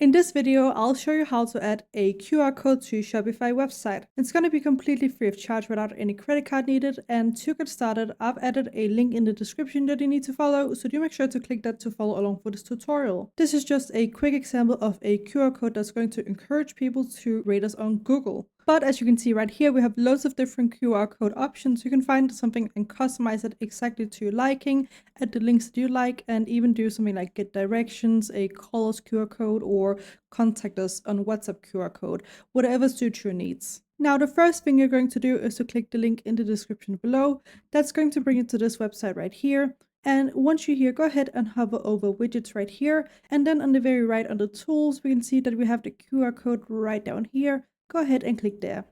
In this video, I'll show you how to add a QR code to your Shopify website. It's going to be completely free of charge without any credit card needed. And to get started, I've added a link in the description that you need to follow, so do make sure to click that to follow along for this tutorial. This is just a quick example of a QR code that's going to encourage people to rate us on Google. But as you can see right here, we have loads of different QR code options. You can find something and customize it exactly to your liking, add the links that you like, and even do something like get directions, a call us QR code, or contact us on WhatsApp QR code, whatever suits your needs. Now, the first thing you're going to do is to click the link in the description below. That's going to bring you to this website right here. And once you're here, go ahead and hover over widgets right here. And then on the very right under tools, we can see that we have the QR code right down here. Go ahead and click there.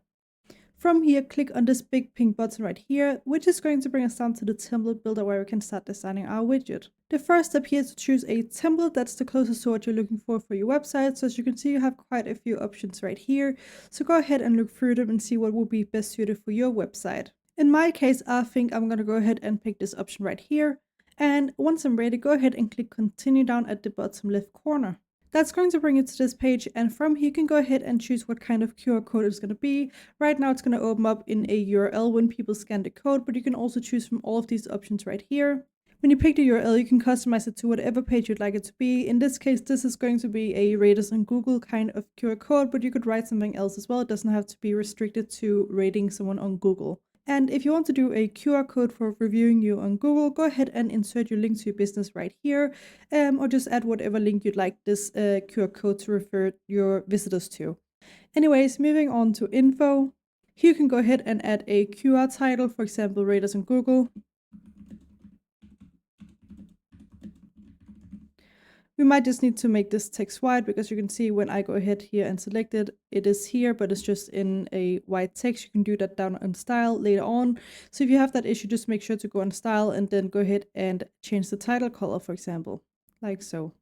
From here, click on this big pink button right here, which is going to bring us down to the template builder where we can start designing our widget. The first step here is to choose a template that's the closest to what you're looking for your website. So as you can see, you have quite a few options right here. So go ahead and look through them and see what will be best suited for your website. In my case, I think I'm going to go ahead and pick this option right here. And once I'm ready, go ahead and click continue down at the bottom left corner. That's going to bring you to this page, and from here you can go ahead and choose what kind of QR code it's going to be. Right now it's going to open up in a URL when people scan the code, but you can also choose from all of these options right here. When you pick the URL, you can customize it to whatever page you'd like it to be. In this case, this is going to be a raters on Google kind of QR code, but you could write something else as well. It doesn't have to be restricted to rating someone on Google. And if you want to do a QR code for reviewing you on Google, go ahead and insert your link to your business right here, or just add whatever link you'd like this QR code to refer your visitors to. Anyways, moving on to info. Here you can go ahead and add a QR title, for example, raters on Google. We might just need to make this text white because you can see when I go ahead here and select it, it is here, but it's just in a white text. You can do that down on style later on. So if you have that issue, just make sure to go on style and then go ahead and change the title color, for example, like so.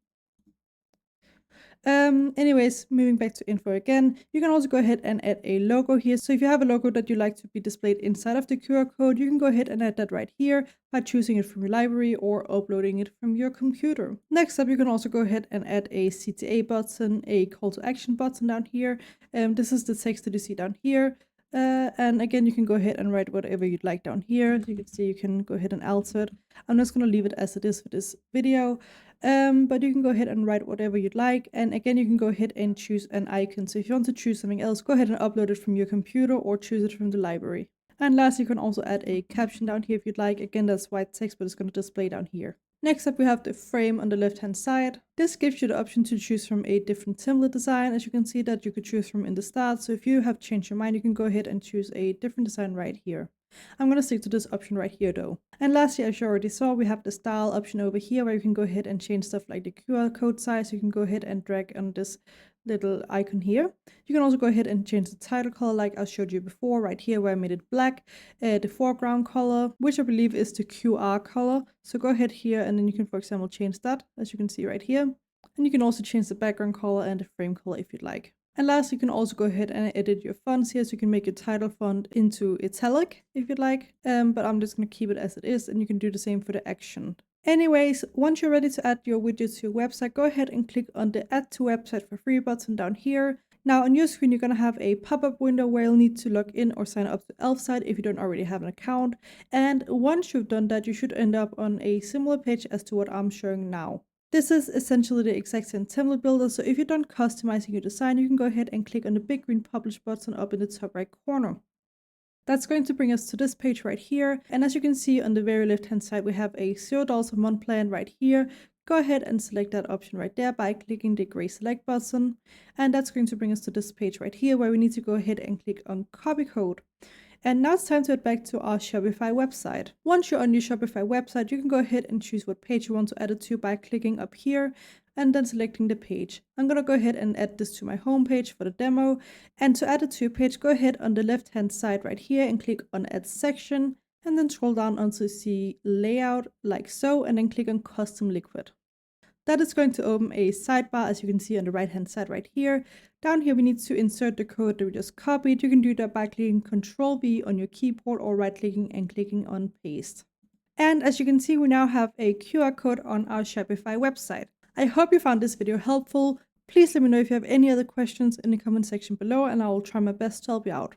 Anyways, moving back to info again, you can also go ahead and add a logo here. So if you have a logo that you like to be displayed inside of the QR code, you can go ahead and add that right here by choosing it from your library or uploading it from your computer. Next up, you can also go ahead and add a CTA button, a call to action button down here. This is the text that you see down here. And again, you can go ahead and write whatever you'd like down here. As you can see, you can go ahead and alter it. I'm just going to leave it as it is for this video. But you can go ahead and write whatever you'd like. And again, you can go ahead and choose an icon. So if you want to choose something else, go ahead and upload it from your computer or choose it from the library. And last, you can also add a caption down here if you'd like. Again, that's white text, but it's going to display down here. Next up, we have the frame on the left-hand side. This gives you the option to choose from a different template design. As you can see that you could choose from in the start. So if you have changed your mind, you can go ahead and choose a different design right here. I'm going to stick to this option right here though. And lastly, as you already saw, we have the style option over here where you can go ahead and change stuff like the QR code size. You can go ahead and drag on this little icon here. You can also go ahead and change the title color like I showed you before right here where I made it black. The foreground color, which I believe is the QR color. So go ahead here and then you can, for example, change that as you can see right here. And you can also change the background color and the frame color if you'd like. And last, you can also go ahead and edit your fonts here. So you can make your title font into italic if you'd like. But I'm just going to keep it as it is. And you can do the same for the action. Anyways, once you're ready to add your widget to your website, go ahead and click on the Add to Website for Free button down here. Now on your screen, you're going to have a pop-up window where you'll need to log in or sign up to Elfsight if you don't already have an account. And once you've done that, you should end up on a similar page as to what I'm showing now. This is essentially the exact same template builder, so if you're done customizing your design, you can go ahead and click on the big green publish button up in the top right corner. That's going to bring us to this page right here, and as you can see on the very left hand side, we have a $0 a month plan right here. Go ahead and select that option right there by clicking the gray select button, and that's going to bring us to this page right here where we need to go ahead and click on copy code. And now it's time to head back to our Shopify website. Once you're on your Shopify website, you can go ahead and choose what page you want to add it to by clicking up here and then selecting the page. I'm going to go ahead and add this to my home page for the demo. And to add it to your page, go ahead on the left-hand side right here and click on Add Section, and then scroll down until you see Layout like so, and then click on Custom Liquid. That is going to open a sidebar, as you can see on the right hand side right here. Down here, we need to insert the code that we just copied. You can do that by clicking Ctrl V on your keyboard or right clicking and clicking on paste. And as you can see, we now have a QR code on our Shopify website. I hope you found this video helpful. Please let me know if you have any other questions in the comment section below, and I will try my best to help you out.